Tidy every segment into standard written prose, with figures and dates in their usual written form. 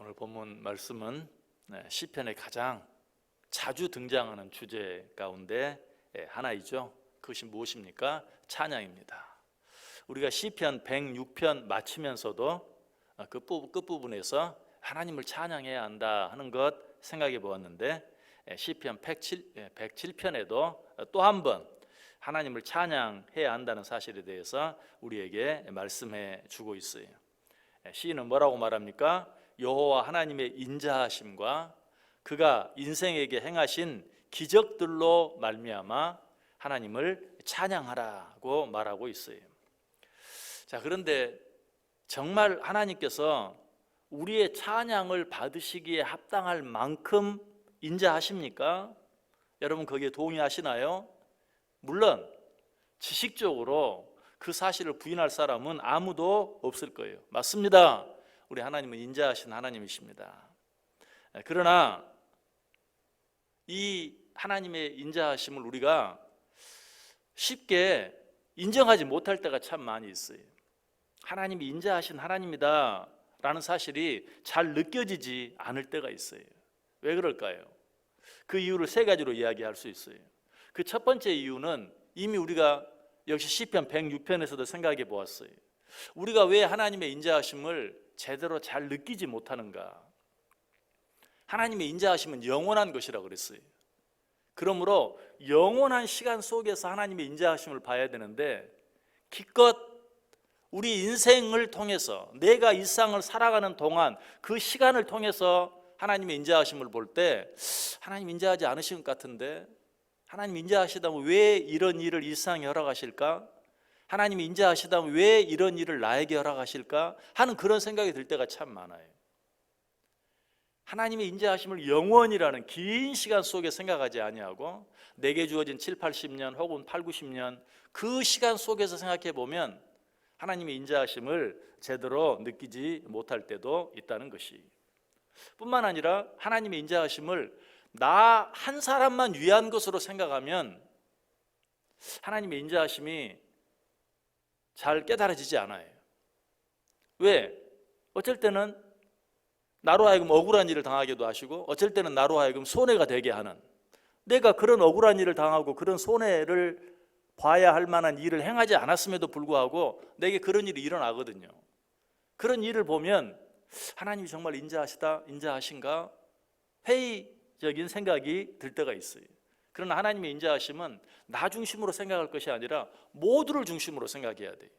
오늘 본문 말씀은 시편의 가장 자주 등장하는 주제 가운데 하나이죠. 그것이 무엇입니까? 찬양입니다. 우리가 시편 106편 마치면서도 그 끝부분에서 하나님을 찬양해야 한다 하는 것 생각해 보았는데, 시편 107편에도 또 한 번 하나님을 찬양해야 한다는 사실에 대해서 우리에게 말씀해 주고 있어요. 시인은 뭐라고 말합니까? 여호와 하나님의 인자하심과 그가 인생에게 행하신 기적들로 말미암아 하나님을 찬양하라고 말하고 있어요. 자, 그런데 정말 하나님께서 우리의 찬양을 받으시기에 합당할 만큼 인자하십니까? 여러분 거기에 동의하시나요? 물론 지식적으로 그 사실을 부인할 사람은 아무도 없을 거예요. 맞습니다. 우리 하나님은 인자하신 하나님이십니다. 그러나 이 하나님의 인자하심을 우리가 쉽게 인정하지 못할 때가 참 많이 있어요. 하나님이 인자하신 하나님이다 라는 사실이 잘 느껴지지 않을 때가 있어요. 왜 그럴까요? 그 이유를 세 가지로 이야기할 수 있어요. 그 첫 번째 이유는 이미 우리가 역시 시편 106편에서도 생각해 보았어요. 우리가 왜 하나님의 인자하심을 제대로 잘 느끼지 못하는가? 하나님의 인자하심은 영원한 것이라고 그랬어요. 그러므로 영원한 시간 속에서 하나님의 인자하심을 봐야 되는데, 기껏 우리 인생을 통해서 내가 이 세상을 살아가는 동안 그 시간을 통해서 하나님의 인자하심을 볼 때 하나님 인자하지 않으신 것 같은데, 하나님 인자하시다면 왜 이런 일을 이 세상에 허락하실까? 하나님이 인자하시다면 왜 이런 일을 나에게 허락하실까? 하는 그런 생각이 들 때가 참 많아요. 하나님의 인자하심을 영원이라는 긴 시간 속에 생각하지 아니하고 내게 주어진 7, 80년 혹은 8, 90년 그 시간 속에서 생각해 보면 하나님의 인자하심을 제대로 느끼지 못할 때도 있다는 것이, 뿐만 아니라 하나님의 인자하심을 나 한 사람만 위한 것으로 생각하면 하나님의 인자하심이 잘 깨달아지지 않아요. 왜? 어쩔 때는 나로 하여금 억울한 일을 당하기도 하시고, 어쩔 때는 나로 하여금 손해가 되게 하는, 내가 그런 억울한 일을 당하고 그런 손해를 봐야 할 만한 일을 행하지 않았음에도 불구하고 내게 그런 일이 일어나거든요. 그런 일을 보면 하나님이 정말 인자하신가? 회의적인 생각이 들 때가 있어요. 그러나 하나님의 인자하심은 나 중심으로 생각할 것이 아니라 모두를 중심으로 생각해야 돼요.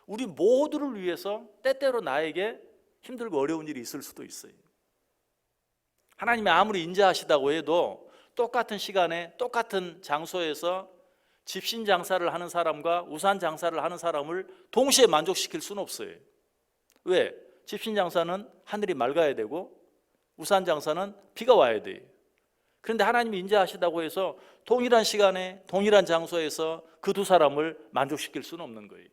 우리 모두를 위해서 때때로 나에게 힘들고 어려운 일이 있을 수도 있어요. 하나님이 아무리 인자하시다고 해도 똑같은 시간에 똑같은 장소에서 집신 장사를 하는 사람과 우산 장사를 하는 사람을 동시에 만족시킬 수는 없어요. 왜? 집신 장사는 하늘이 맑아야 되고 우산 장사는 비가 와야 돼요. 그런데 하나님이 인자하시다고 해서 동일한 시간에 동일한 장소에서 그 두 사람을 만족시킬 수는 없는 거예요.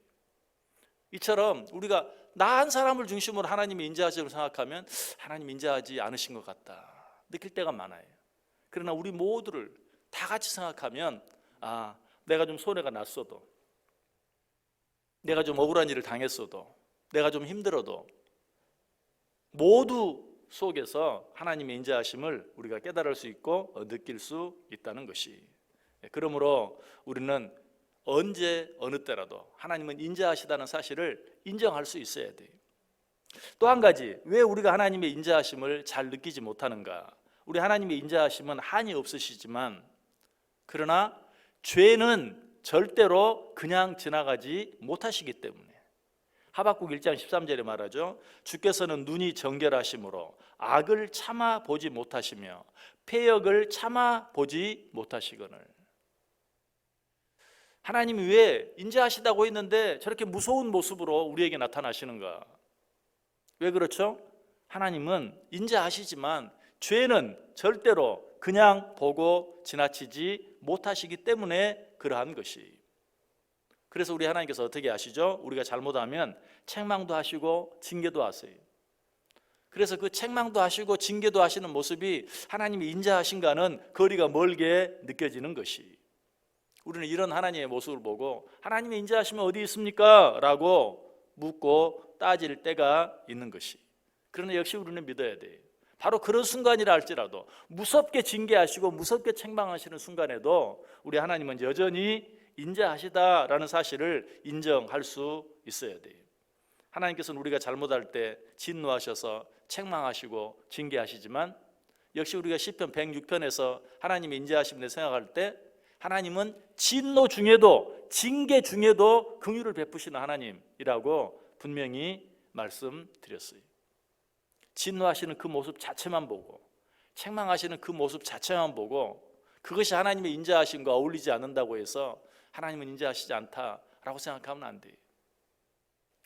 이처럼 우리가 나 한 사람을 중심으로 하나님의 인자하심을 생각하면 하나님 인자하지 않으신 것 같다 느낄 때가 많아요. 그러나 우리 모두를 다 같이 생각하면 내가 좀 손해가 났어도, 내가 좀 억울한 일을 당했어도, 내가 좀 힘들어도 모두 속에서 하나님의 인자하심을 우리가 깨달을 수 있고 느낄 수 있다는 것이, 그러므로 우리는 언제 어느 때라도 하나님은 인자하시다는 사실을 인정할 수 있어야 돼요. 또 한 가지, 왜 우리가 하나님의 인자하심을 잘 느끼지 못하는가? 우리 하나님의 인자하심은 한이 없으시지만, 그러나 죄는 절대로 그냥 지나가지 못하시기 때문에, 하박국 1장 13절에 말하죠. 주께서는 눈이 정결하심으로 악을 참아 보지 못하시며 패역을 참아 보지 못하시거늘. 하나님이 왜 인자하시다고 했는데 저렇게 무서운 모습으로 우리에게 나타나시는가? 왜 그렇죠? 하나님은 인자하시지만 죄는 절대로 그냥 보고 지나치지 못하시기 때문에 그러한 것이. 그래서 우리 하나님께서 어떻게 하시죠? 우리가 잘못하면 책망도 하시고 징계도 하세요. 그래서 그 책망도 하시고 징계도 하시는 모습이 하나님이 인자하신가는 거리가 멀게 느껴지는 것이, 우리는 이런 하나님의 모습을 보고 하나님의 인자하심은 어디 있습니까? 라고 묻고 따질 때가 있는 것이, 그러나 역시 우리는 믿어야 돼요. 바로 그런 순간이라 할지라도 무섭게 징계하시고 무섭게 책망하시는 순간에도 우리 하나님은 여전히 인자하시다라는 사실을 인정할 수 있어야 돼요. 하나님께서는 우리가 잘못할 때 진노하셔서 책망하시고 징계하시지만 역시 우리가 시편 106편에서 하나님의 인자하심을 생각할 때 하나님은 진노 중에도 징계 중에도 긍휼을 베푸시는 하나님이라고 분명히 말씀드렸어요. 진노하시는 그 모습 자체만 보고 책망하시는 그 모습 자체만 보고 그것이 하나님의 인자하심과 어울리지 않는다고 해서 하나님은 인자하시지 않다라고 생각하면 안 돼요.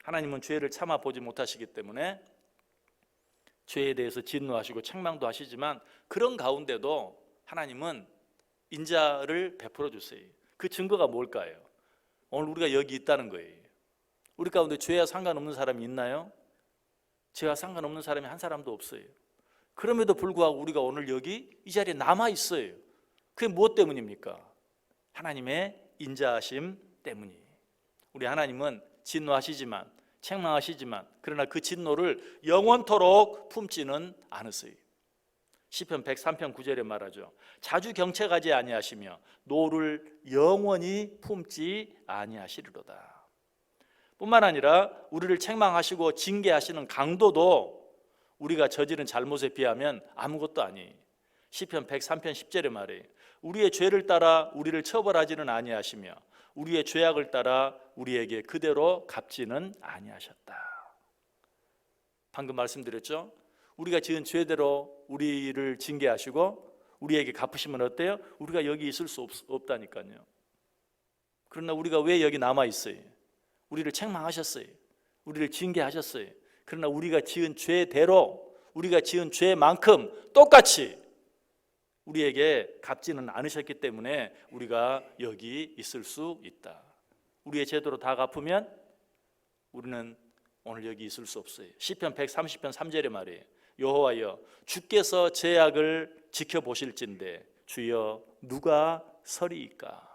하나님은 죄를 참아보지 못하시기 때문에 죄에 대해서 진노하시고 책망도 하시지만 그런 가운데도 하나님은 인자를 베풀어 주세요. 그 증거가 뭘까요? 오늘 우리가 여기 있다는 거예요. 우리 가운데 죄와 상관없는 사람이 있나요? 죄와 상관없는 사람이 한 사람도 없어요. 그럼에도 불구하고 우리가 오늘 여기 이 자리에 남아 있어요. 그게 무엇 때문입니까? 하나님의 인자하심 때문이에요. 우리 하나님은 진노하시지만 책망하시지만 그러나 그 진노를 영원토록 품지는 않으세요. 시편 103편 9절에 말하죠. 자주 경책하지 아니하시며 노를 영원히 품지 아니하시리로다. 뿐만 아니라 우리를 책망하시고 징계하시는 강도도 우리가 저지른 잘못에 비하면 아무것도 아니에요. 시편 103편 10절에 말해요. 우리의 죄를 따라 우리를 처벌하지는 아니하시며 우리의 죄악을 따라 우리에게 그대로 갚지는 아니하셨다. 방금 말씀드렸죠? 우리가 지은 죄대로 우리를 징계하시고 우리에게 갚으시면 어때요? 우리가 여기 있을 수 없다니까요. 그러나 우리가 왜 여기 남아 있어요? 우리를 책망하셨어요. 우리를 징계하셨어요. 그러나 우리가 지은 죄대로 우리가 지은 죄만큼 똑같이 우리에게 갚지는 않으셨기 때문에 우리가 여기 있을 수 있다. 우리의 죄대로 다 갚으면 우리는 오늘 여기 있을 수 없어요. 시편 130편 3절에 말이에요. 여호와여 주께서 죄악을 지켜보실진대 주여 누가 서리이까.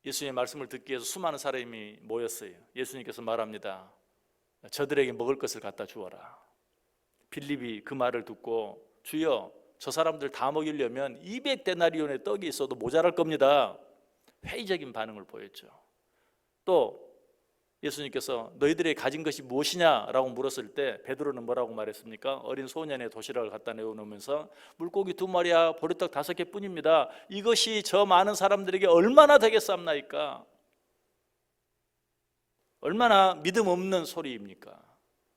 예수님의 말씀을 듣기 위해서 수많은 사람이 모였어요. 예수님께서 말합니다. 저들에게 먹을 것을 갖다 주어라. 빌립이 그 말을 듣고 주여 저 사람들 다 먹이려면 200데나리온의 떡이 있어도 모자랄 겁니다. 회의적인 반응을 보였죠. 또 예수님께서 너희들이 가진 것이 무엇이냐라고 물었을 때 베드로는 뭐라고 말했습니까? 어린 소년의 도시락을 갖다 내어놓으면서 물고기 2마리와 보리떡 5개뿐입니다. 이것이 저 많은 사람들에게 얼마나 되겠사옵나이까? 얼마나 믿음 없는 소리입니까?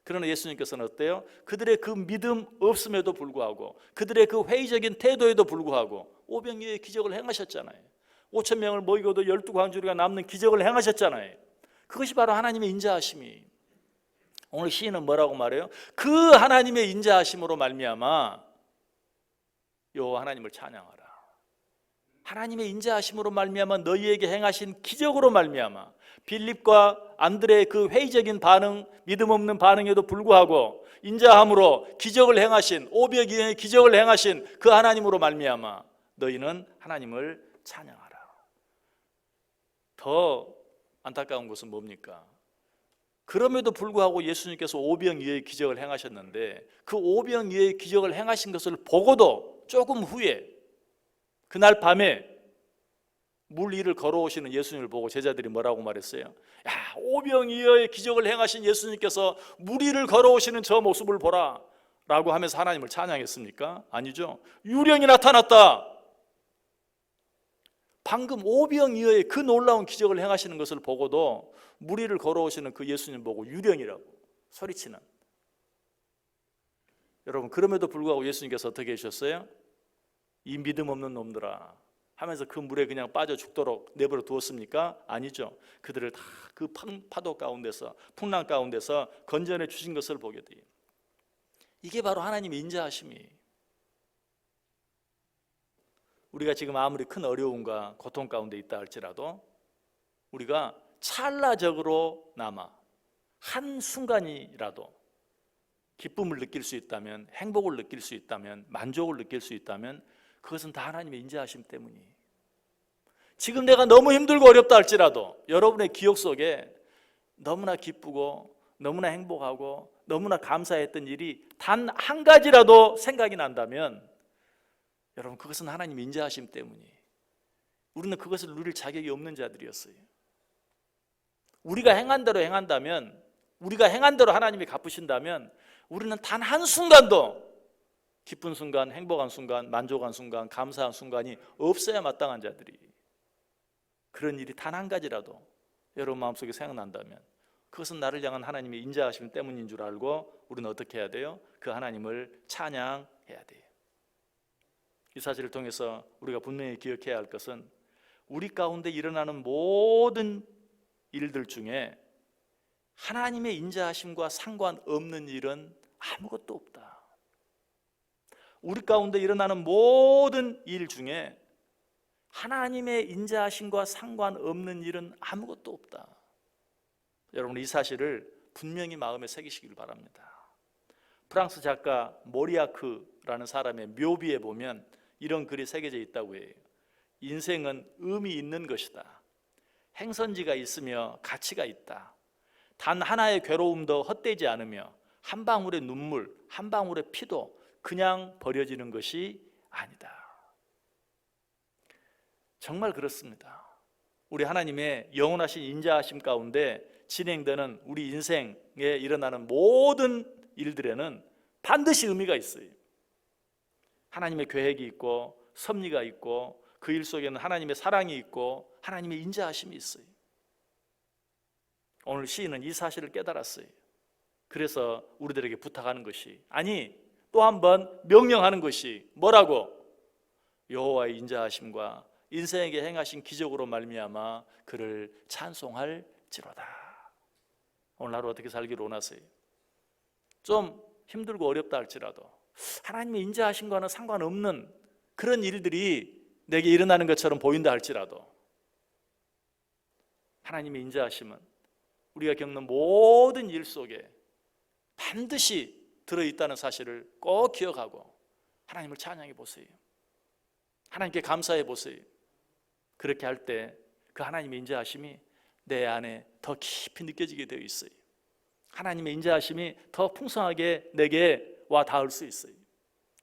그러나 예수님께서는 어때요? 그들의 그 믿음 없음에도 불구하고 그들의 그 회의적인 태도에도 불구하고 오병이어의 기적을 행하셨잖아요. 5,000명을 먹이고도 12광주리가 남는 기적을 행하셨잖아요. 그것이 바로 하나님의 인자하심이. 오늘 시인은 뭐라고 말해요? 그 하나님의 인자하심으로 말미암아 여호와 하나님을 찬양하라. 하나님의 인자하심으로 말미암아 너희에게 행하신 기적으로 말미암아 빌립과 안드레의 그 회의적인 반응, 믿음 없는 반응에도 불구하고 인자함으로 기적을 행하신 오병이어의 기적을 행하신 그 하나님으로 말미암아 너희는 하나님을 찬양하라. 더 안타까운 것은 뭡니까? 그럼에도 불구하고 예수님께서 오병이어의 기적을 행하셨는데 그 오병이어의 기적을 행하신 것을 보고도 조금 후에 그날 밤에 물 위를 걸어오시는 예수님을 보고 제자들이 뭐라고 말했어요? 야, 오병이어의 기적을 행하신 예수님께서 물 위를 걸어오시는 저 모습을 보라 라고 하면서 하나님을 찬양했습니까? 아니죠. 유령이 나타났다. 방금 오병이어의 그 놀라운 기적을 행하시는 것을 보고도 물 위를 걸어오시는 그 예수님 보고 유령이라고 소리치는. 여러분, 그럼에도 불구하고 예수님께서 어떻게 해주셨어요? 이 믿음 없는 놈들아 하면서 그 물에 그냥 빠져 죽도록 내버려 두었습니까? 아니죠. 그들을 다 그 파도 가운데서 풍랑 가운데서 건져내 주신 것을 보게 돼요. 이게 바로 하나님의 인자하심이에요. 우리가 지금 아무리 큰 어려움과 고통 가운데 있다 할지라도 우리가 찰나적으로 남아 한순간이라도 기쁨을 느낄 수 있다면, 행복을 느낄 수 있다면, 만족을 느낄 수 있다면 그것은 다 하나님의 인자하심 때문이에요. 지금 내가 너무 힘들고 어렵다 할지라도 여러분의 기억 속에 너무나 기쁘고 너무나 행복하고 너무나 감사했던 일이 단 한 가지라도 생각이 난다면 여러분, 그것은 하나님 인자하심 때문이에요. 우리는 그것을 누릴 자격이 없는 자들이었어요. 우리가 행한 대로 행한다면, 우리가 행한 대로 하나님이 갚으신다면 우리는 단 한순간도 기쁜 순간, 행복한 순간, 만족한 순간, 감사한 순간이 없어야 마땅한 자들이, 그런 일이 단 한 가지라도 여러분 마음속에 생각난다면 그것은 나를 향한 하나님의 인자하심 때문인 줄 알고 우리는 어떻게 해야 돼요? 그 하나님을 찬양해야 돼요. 이 사실을 통해서 우리가 분명히 기억해야 할 것은 우리 가운데 일어나는 모든 일들 중에 하나님의 인자하심과 상관없는 일은 아무것도 없다. 우리 가운데 일어나는 모든 일 중에 하나님의 인자하심과 상관없는 일은 아무것도 없다. 여러분, 이 사실을 분명히 마음에 새기시길 바랍니다. 프랑스 작가 모리아크라는 사람의 묘비에 보면 이런 글이 새겨져 있다고 해요. 인생은 의미 있는 것이다. 행선지가 있으며 가치가 있다. 단 하나의 괴로움도 헛되지 않으며 한 방울의 눈물, 한 방울의 피도 그냥 버려지는 것이 아니다. 정말 그렇습니다. 우리 하나님의 영원하신 인자하심 가운데 진행되는 우리 인생에 일어나는 모든 일들에는 반드시 의미가 있어요. 하나님의 계획이 있고 섭리가 있고 그 일 속에는 하나님의 사랑이 있고 하나님의 인자하심이 있어요. 오늘 시인은 이 사실을 깨달았어요. 그래서 우리들에게 부탁하는 것이, 아니 또 한 번 명령하는 것이 뭐라고? 여호와의 인자하심과 인생에게 행하신 기적으로 말미암아 그를 찬송할지로다. 오늘 하루 어떻게 살기를 원하세요? 좀 힘들고 어렵다 할지라도 하나님의 인자하심과는 상관없는 그런 일들이 내게 일어나는 것처럼 보인다 할지라도 하나님의 인자하심은 우리가 겪는 모든 일 속에 반드시 들어있다는 사실을 꼭 기억하고 하나님을 찬양해 보세요. 하나님께 감사해 보세요. 그렇게 할 때 그 하나님의 인자하심이 내 안에 더 깊이 느껴지게 되어 있어요. 하나님의 인자하심이 더 풍성하게 내게 와 닿을 수 있어요.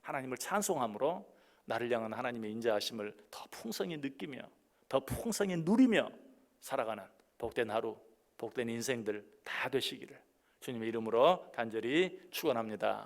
하나님을 찬송함으로 나를 향한 하나님의 인자하심을 더 풍성히 느끼며 더 풍성히 누리며 살아가는 복된 하루, 복된 인생들 다 되시기를 주님의 이름으로 간절히 축원합니다.